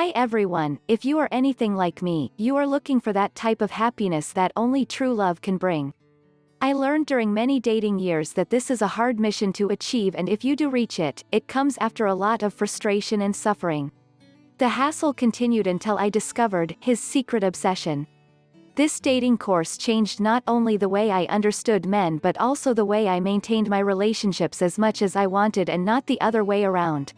Hi everyone, if you are anything like me, you are looking for that type of happiness that only true love can bring. I learned during many dating years that this is a hard mission to achieve, and if you do reach it, it comes after a lot of frustration and suffering. The hassle continued until I discovered his secret obsession. This dating course changed not only the way I understood men but also the way I maintained my relationships as much as I wanted and not the other way around.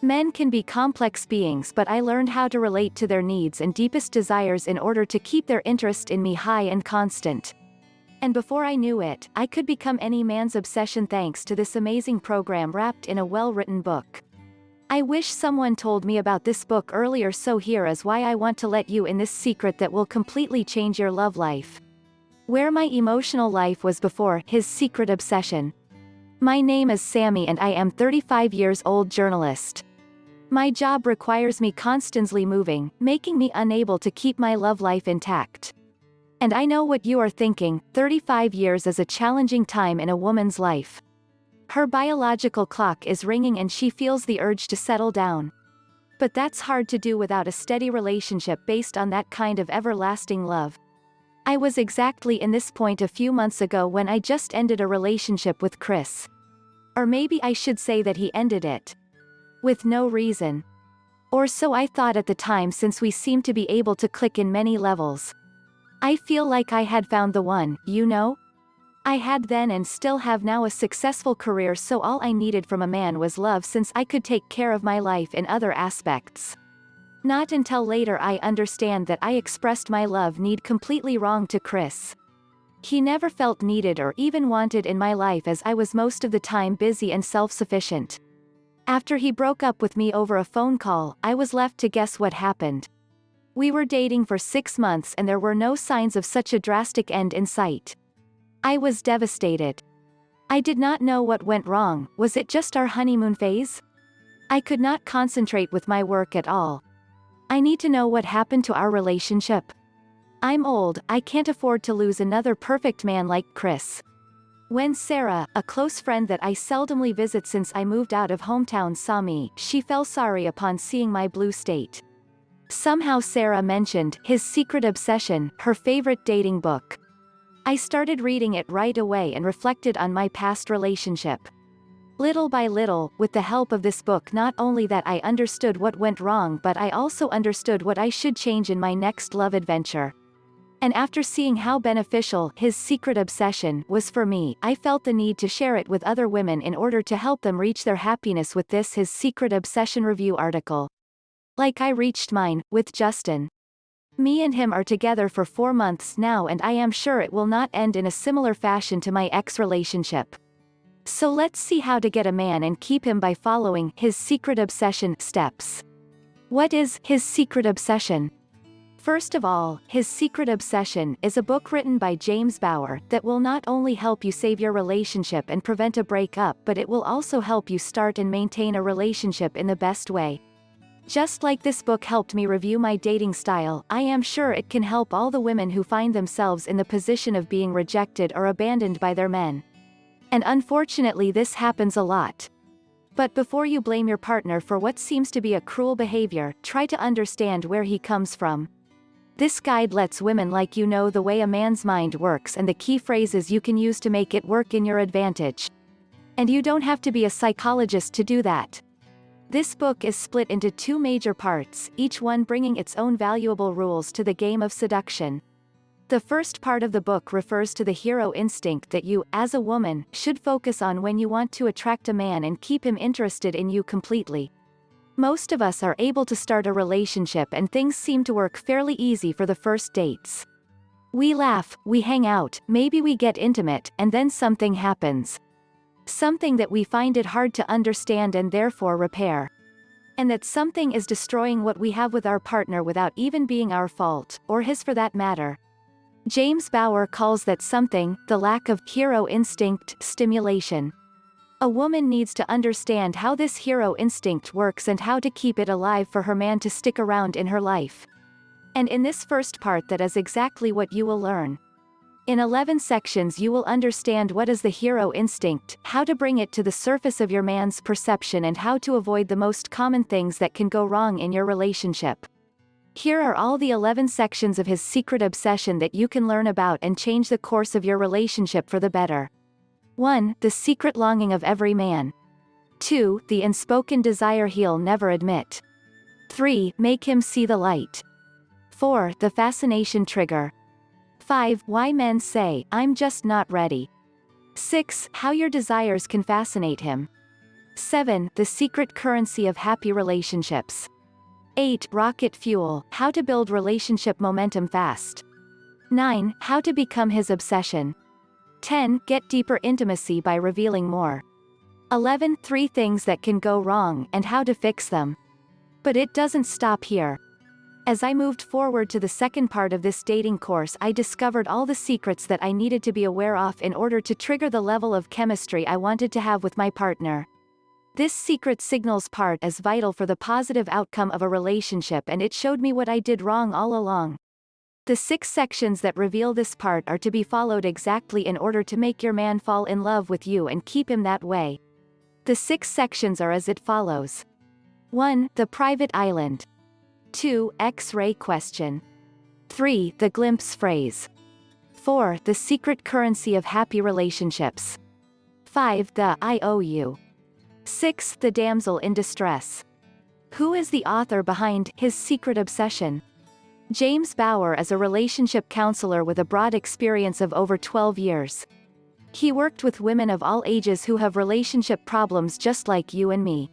Men can be complex beings, but I learned how to relate to their needs and deepest desires in order to keep their interest in me high and constant. And before I knew it, I could become any man's obsession thanks to this amazing program wrapped in a well-written book. I wish someone told me about this book earlier, so here is why I want to let you in this secret that will completely change your love life. Where my emotional life was before his secret obsession. My name is Sammy and I am 35 years old journalist. My job requires me constantly moving, making me unable to keep my love life intact. And I know what you are thinking, 35 years is a challenging time in a woman's life. Her biological clock is ringing and she feels the urge to settle down. But that's hard to do without a steady relationship based on that kind of everlasting love. I was exactly in this point a few months ago when I just ended a relationship with Chris. Or maybe I should say that he ended it. With no reason. Or so I thought at the time, since we seemed to be able to click in many levels. I feel like I had found the one, you know? I had then and still have now a successful career, so all I needed from a man was love, since I could take care of my life in other aspects. Not until later I understand that I expressed my love need completely wrong to Chris. He never felt needed or even wanted in my life, as I was most of the time busy and self-sufficient. After he broke up with me over a phone call, I was left to guess what happened. We were dating for 6 months and there were no signs of such a drastic end in sight. I was devastated. I did not know what went wrong. Was it just our honeymoon phase? I could not concentrate with my work at all. I need to know what happened to our relationship. I'm old, I can't afford to lose another perfect man like Chris. When Sarah, a close friend that I seldomly visit since I moved out of hometown, saw me, she felt sorry upon seeing my blue state. Somehow Sarah mentioned his secret obsession, her favorite dating book. I started reading it right away and reflected on my past relationship. Little by little, with the help of this book, not only that I understood what went wrong, but I also understood what I should change in my next love adventure. And after seeing how beneficial his secret obsession was for me, I felt the need to share it with other women in order to help them reach their happiness with this his secret obsession review article. Like I reached mine, with Justin. Me and him are together for 4 months now, and I am sure it will not end in a similar fashion to my ex-relationship. So let's see how to get a man and keep him by following his secret obsession steps. What is his secret obsession? First of all, His Secret Obsession is a book written by James Bauer that will not only help you save your relationship and prevent a breakup, but it will also help you start and maintain a relationship in the best way. Just like this book helped me review my dating style, I am sure it can help all the women who find themselves in the position of being rejected or abandoned by their men. And unfortunately this happens a lot. But before you blame your partner for what seems to be a cruel behavior, try to understand where he comes from. This guide lets women like you know the way a man's mind works and the key phrases you can use to make it work in your advantage. And you don't have to be a psychologist to do that. This book is split into 2 major parts, each one bringing its own valuable rules to the game of seduction. The first part of the book refers to the hero instinct that you, as a woman, should focus on when you want to attract a man and keep him interested in you completely. Most of us are able to start a relationship and things seem to work fairly easy for the first dates. We laugh, we hang out, maybe we get intimate, and then something happens. Something that we find it hard to understand and therefore repair. And that something is destroying what we have with our partner without even being our fault, or his for that matter. James Bauer calls that something, the lack of hero instinct stimulation. A woman needs to understand how this hero instinct works and how to keep it alive for her man to stick around in her life. And in this first part, that is exactly what you will learn. In 11 sections you will understand what is the hero instinct, how to bring it to the surface of your man's perception, and how to avoid the most common things that can go wrong in your relationship. Here are all the 11 sections of his secret obsession that you can learn about and change the course of your relationship for the better. 1. The secret longing of every man. 2. The unspoken desire he'll never admit. 3. Make him see the light. 4. The fascination trigger. 5. Why men say, "I'm just not ready." 6. How your desires can fascinate him. 7. The secret currency of happy relationships. 8. Rocket fuel, how to build relationship momentum fast. 9. How to become his obsession. 10. Get deeper intimacy by revealing more. 11. 3 things that can go wrong and how to fix them. But it doesn't stop here. As I moved forward to the second part of this dating course, I discovered all the secrets that I needed to be aware of in order to trigger the level of chemistry I wanted to have with my partner. This secret signals part is vital for the positive outcome of a relationship, and it showed me what I did wrong all along. The 6 sections that reveal this part are to be followed exactly in order to make your man fall in love with you and keep him that way. The 6 sections are as it follows. 1. The private island. 2. X-ray question. 3. The glimpse phrase. 4. The secret currency of happy relationships. 5. The "I owe you." 6. The damsel in distress. Who is the author behind his secret obsession? James Bauer is a relationship counselor with a broad experience of over 12 years. He worked with women of all ages who have relationship problems just like you and me.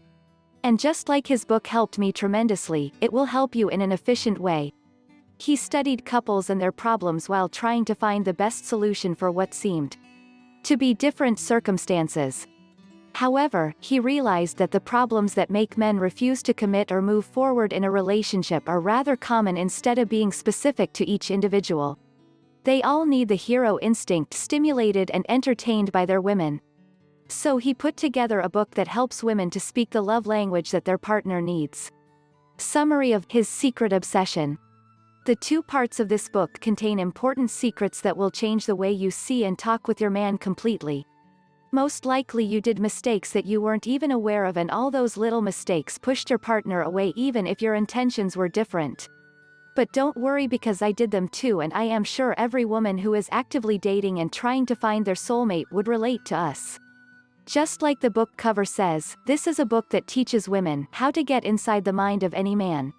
And just like his book helped me tremendously, it will help you in an efficient way. He studied couples and their problems while trying to find the best solution for what seemed to be different circumstances. However, he realized that the problems that make men refuse to commit or move forward in a relationship are rather common instead of being specific to each individual. They all need the hero instinct stimulated and entertained by their women. So he put together a book that helps women to speak the love language that their partner needs. Summary of his secret obsession. The 2 parts of this book contain important secrets that will change the way you see and talk with your man completely. Most likely you did mistakes that you weren't even aware of, and all those little mistakes pushed your partner away even if your intentions were different. But don't worry, because I did them too, and I am sure every woman who is actively dating and trying to find their soulmate would relate to us. Just like the book cover says, this is a book that teaches women how to get inside the mind of any man.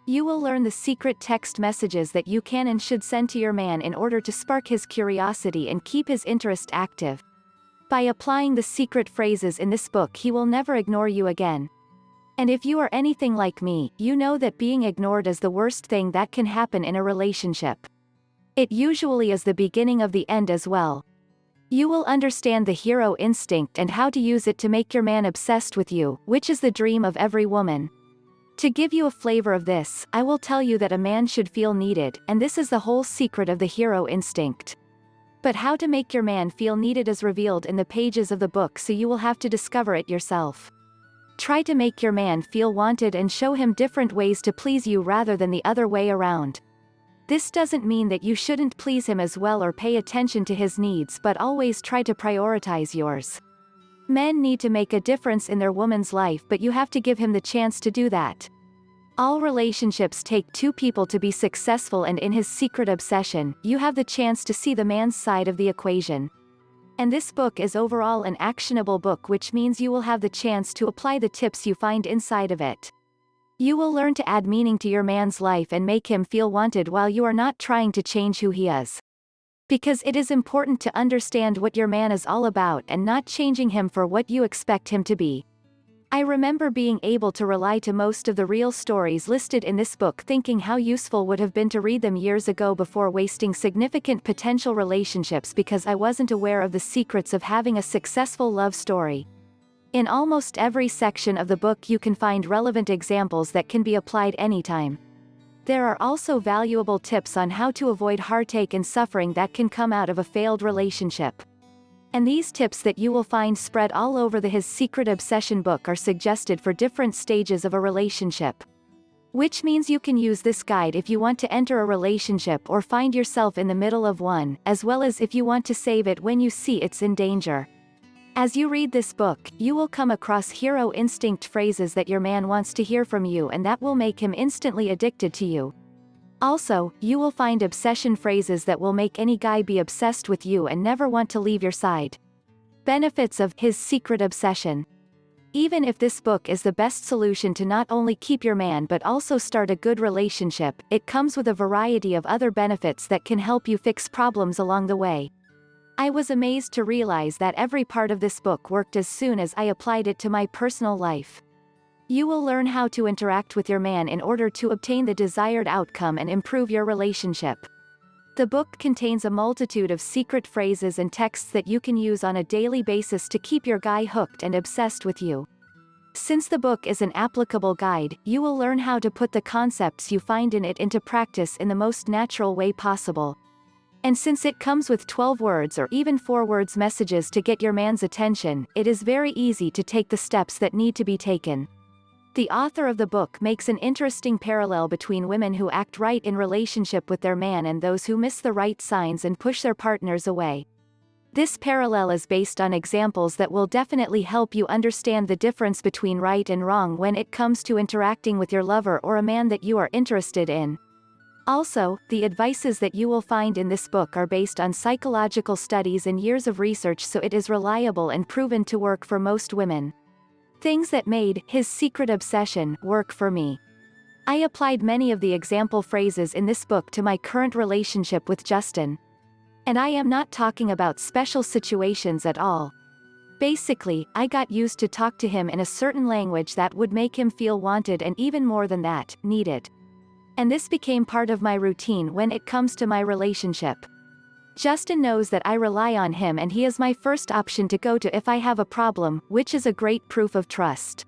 You will learn the secret text messages that you can and should send to your man in order to spark his curiosity and keep his interest active. By applying the secret phrases in this book, he will never ignore you again. And if you are anything like me, you know that being ignored is the worst thing that can happen in a relationship. It usually is the beginning of the end as well. You will understand the hero instinct and how to use it to make your man obsessed with you, which is the dream of every woman. To give you a flavor of this, I will tell you that a man should feel needed, and this is the whole secret of the hero instinct. But how to make your man feel needed is revealed in the pages of the book, so you will have to discover it yourself. Try to make your man feel wanted and show him different ways to please you rather than the other way around. This doesn't mean that you shouldn't please him as well or pay attention to his needs, but always try to prioritize yours. Men need to make a difference in their woman's life, but you have to give him the chance to do that. All relationships take 2 people to be successful, and in his secret obsession, you have the chance to see the man's side of the equation. And this book is overall an actionable book, which means you will have the chance to apply the tips you find inside of it. You will learn to add meaning to your man's life and make him feel wanted while you are not trying to change who he is. Because it is important to understand what your man is all about and not changing him for what you expect him to be. I remember being able to rely to most of the real stories listed in this book, thinking how useful would have been to read them years ago before wasting significant potential relationships because I wasn't aware of the secrets of having a successful love story. In almost every section of the book you can find relevant examples that can be applied anytime. There are also valuable tips on how to avoid heartache and suffering that can come out of a failed relationship. And these tips that you will find spread all over the His Secret Obsession book are suggested for different stages of a relationship. Which means you can use this guide if you want to enter a relationship or find yourself in the middle of one, as well as if you want to save it when you see it's in danger. As you read this book, you will come across hero instinct phrases that your man wants to hear from you and that will make him instantly addicted to you. Also, you will find obsession phrases that will make any guy be obsessed with you and never want to leave your side. Benefits of his secret obsession. Even if this book is the best solution to not only keep your man but also start a good relationship, it comes with a variety of other benefits that can help you fix problems along the way. I was amazed to realize that every part of this book worked as soon as I applied it to my personal life. You will learn how to interact with your man in order to obtain the desired outcome and improve your relationship. The book contains a multitude of secret phrases and texts that you can use on a daily basis to keep your guy hooked and obsessed with you. Since the book is an applicable guide, you will learn how to put the concepts you find in it into practice in the most natural way possible. And since it comes with 12 words or even 4 words messages to get your man's attention, it is very easy to take the steps that need to be taken. The author of the book makes an interesting parallel between women who act right in relationship with their man and those who miss the right signs and push their partners away. This parallel is based on examples that will definitely help you understand the difference between right and wrong when it comes to interacting with your lover or a man that you are interested in. Also, the advices that you will find in this book are based on psychological studies and years of research, so it is reliable and proven to work for most women. Things that made his secret obsession work for me. I applied many of the example phrases in this book to my current relationship with Justin. And I am not talking about special situations at all. Basically, I got used to talk to him in a certain language that would make him feel wanted and even more than that, needed. And this became part of my routine when it comes to my relationship. Justin knows that I rely on him and he is my first option to go to if I have a problem, which is a great proof of trust.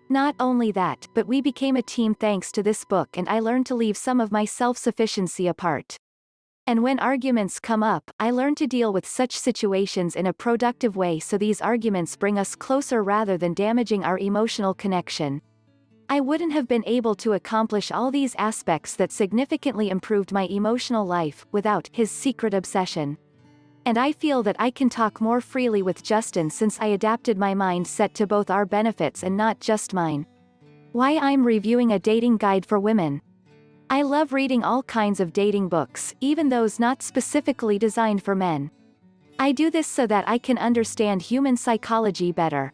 Not only that, but we became a team thanks to this book and I learned to leave some of my self-sufficiency apart. And when arguments come up, I learn to deal with such situations in a productive way so these arguments bring us closer rather than damaging our emotional connection. I wouldn't have been able to accomplish all these aspects that significantly improved my emotional life without his secret obsession. And I feel that I can talk more freely with Justin since I adapted my mindset to both our benefits and not just mine. Why I'm reviewing a dating guide for women. I love reading all kinds of dating books, even those not specifically designed for men. I do this so that I can understand human psychology better.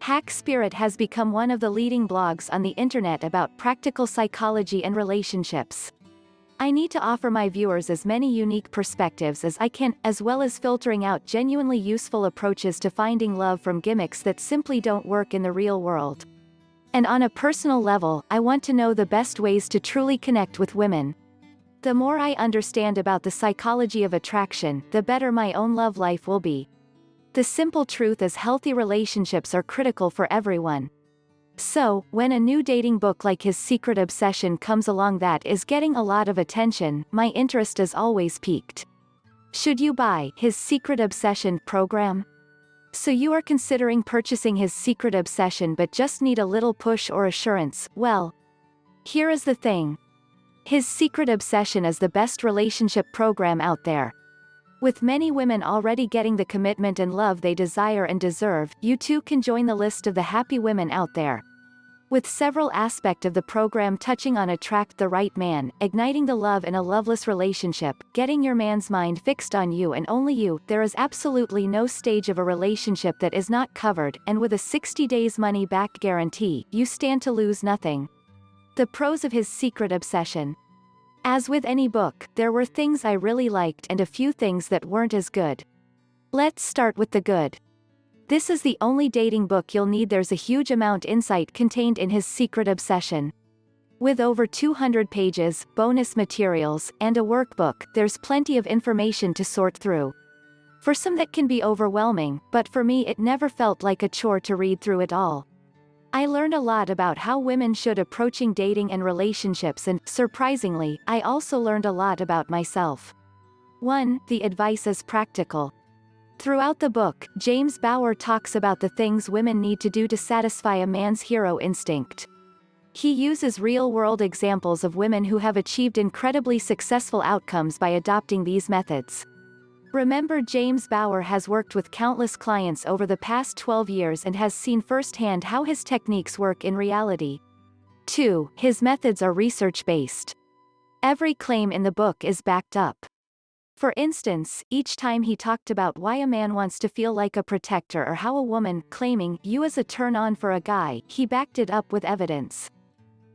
Hack Spirit has become one of the leading blogs on the internet about practical psychology and relationships. I need to offer my viewers as many unique perspectives as I can, as well as filtering out genuinely useful approaches to finding love from gimmicks that simply don't work in the real world. And on a personal level, I want to know the best ways to truly connect with women. The more I understand about the psychology of attraction, the better my own love life will be. The simple truth is healthy relationships are critical for everyone. So, when a new dating book like His Secret Obsession comes along that is getting a lot of attention, my interest is always piqued. Should you buy His Secret Obsession program? So you are considering purchasing His Secret Obsession but just need a little push or assurance? Well, here is the thing. His Secret Obsession is the best relationship program out there. With many women already getting the commitment and love they desire and deserve, you too can join the list of the happy women out there. With several aspects of the program touching on attract the right man, igniting the love in a loveless relationship, getting your man's mind fixed on you and only you, there is absolutely no stage of a relationship that is not covered, and with a 60 days money-back guarantee, you stand to lose nothing. The pros of His Secret Obsession. As with any book, there were things I really liked and a few things that weren't as good. Let's start with the good. This is the only dating book you'll need. There's a huge amount insight contained in His Secret Obsession. With over 200 pages, bonus materials, and a workbook, there's plenty of information to sort through. For some that can be overwhelming, but for me it never felt like a chore to read through it all. I learned a lot about how women should approaching dating and relationships and, surprisingly, I also learned a lot about myself. 1. The advice is practical. Throughout the book, James Bauer talks about the things women need to do to satisfy a man's hero instinct. He uses real-world examples of women who have achieved incredibly successful outcomes by adopting these methods. Remember, James Bauer has worked with countless clients over the past 12 years and has seen firsthand how his techniques work in reality. 2. His methods are research-based. Every claim in the book is backed up. For instance, each time he talked about why a man wants to feel like a protector or how a woman, claiming you as a turn-on for a guy, he backed it up with evidence.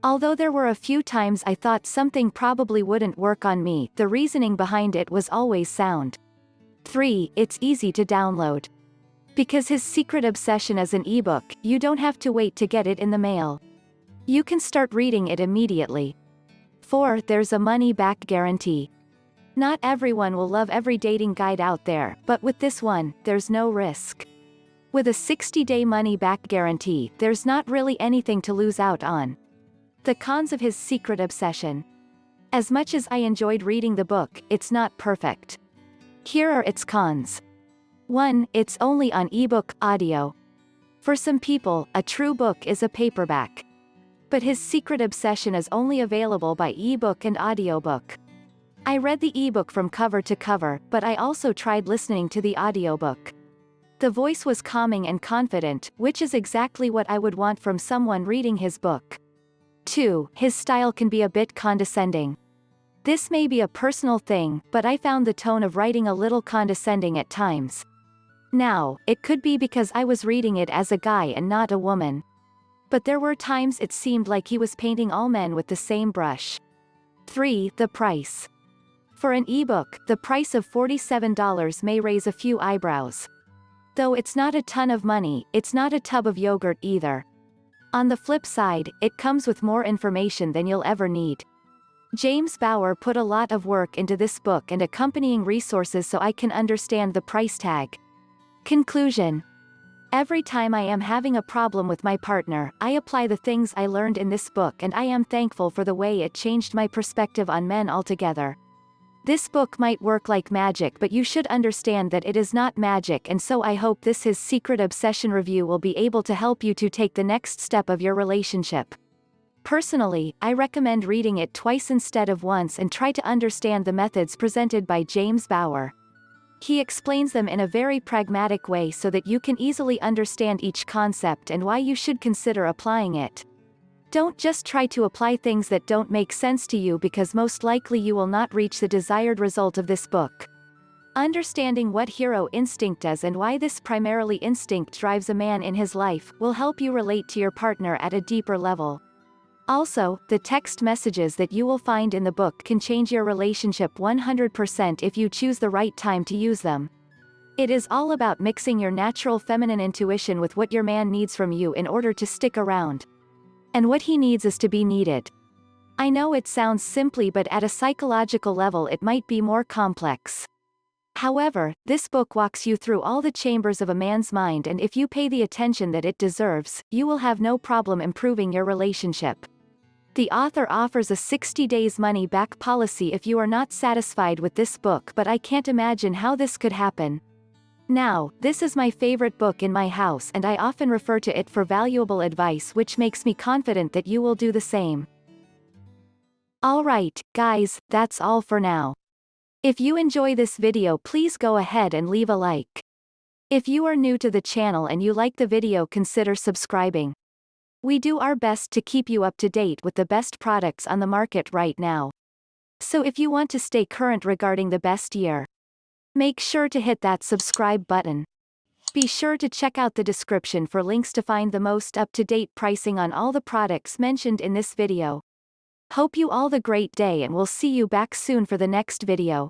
Although there were a few times I thought something probably wouldn't work on me, the reasoning behind it was always sound. 3. It's easy to download. Because his secret obsession is an ebook, you don't have to wait to get it in the mail. You can start reading it immediately. 4. There's a money-back guarantee. Not everyone will love every dating guide out there, but with this one, there's no risk. With a 60-day money-back guarantee, there's not really anything to lose out on. The cons of his secret obsession. As much as I enjoyed reading the book, it's not perfect. Here are its cons. 1. It's only on ebook, audio. For some people, a true book is a paperback. But his secret obsession is only available by ebook and audiobook. I read the ebook from cover to cover, but I also tried listening to the audiobook. The voice was calming and confident, which is exactly what I would want from someone reading his book. 2. His style can be a bit condescending. This may be a personal thing, but I found the tone of writing a little condescending at times. Now, it could be because I was reading it as a guy and not a woman. But there were times it seemed like he was painting all men with the same brush. 3. The price. For an ebook, the price of $47 may raise a few eyebrows. Though it's not a ton of money, it's not a tub of yogurt either. On the flip side, it comes with more information than you'll ever need. James Bauer put a lot of work into this book and accompanying resources so I can understand the price tag. Conclusion. Every time I am having a problem with my partner, I apply the things I learned in this book, and I am thankful for the way it changed my perspective on men altogether. This book might work like magic, but you should understand that it is not magic, and so I hope this His Secret Obsession review will be able to help you to take the next step of your relationship. Personally, I recommend reading it twice instead of once and try to understand the methods presented by James Bauer. He explains them in a very pragmatic way so that you can easily understand each concept and why you should consider applying it. Don't just try to apply things that don't make sense to you, because most likely you will not reach the desired result of this book. Understanding what hero instinct is and why this primarily instinct drives a man in his life will help you relate to your partner at a deeper level. Also, the text messages that you will find in the book can change your relationship 100% if you choose the right time to use them. It is all about mixing your natural feminine intuition with what your man needs from you in order to stick around. And what he needs is to be needed. I know it sounds simply, but at a psychological level it might be more complex. However, this book walks you through all the chambers of a man's mind, and if you pay the attention that it deserves, you will have no problem improving your relationship. The author offers a 60 days money-back policy if you are not satisfied with this book, but I can't imagine how this could happen. Now, this is my favorite book in my house, and I often refer to it for valuable advice, which makes me confident that you will do the same. Alright, guys, that's all for now. If you enjoy this video, please go ahead and leave a like. If you are new to the channel and you like the video, consider subscribing. We do our best to keep you up to date with the best products on the market right now. So if you want to stay current regarding the best year, make sure to hit that subscribe button. Be sure to check out the description for links to find the most up-to-date pricing on all the products mentioned in this video. Hope you all the great day, and we'll see you back soon for the next video.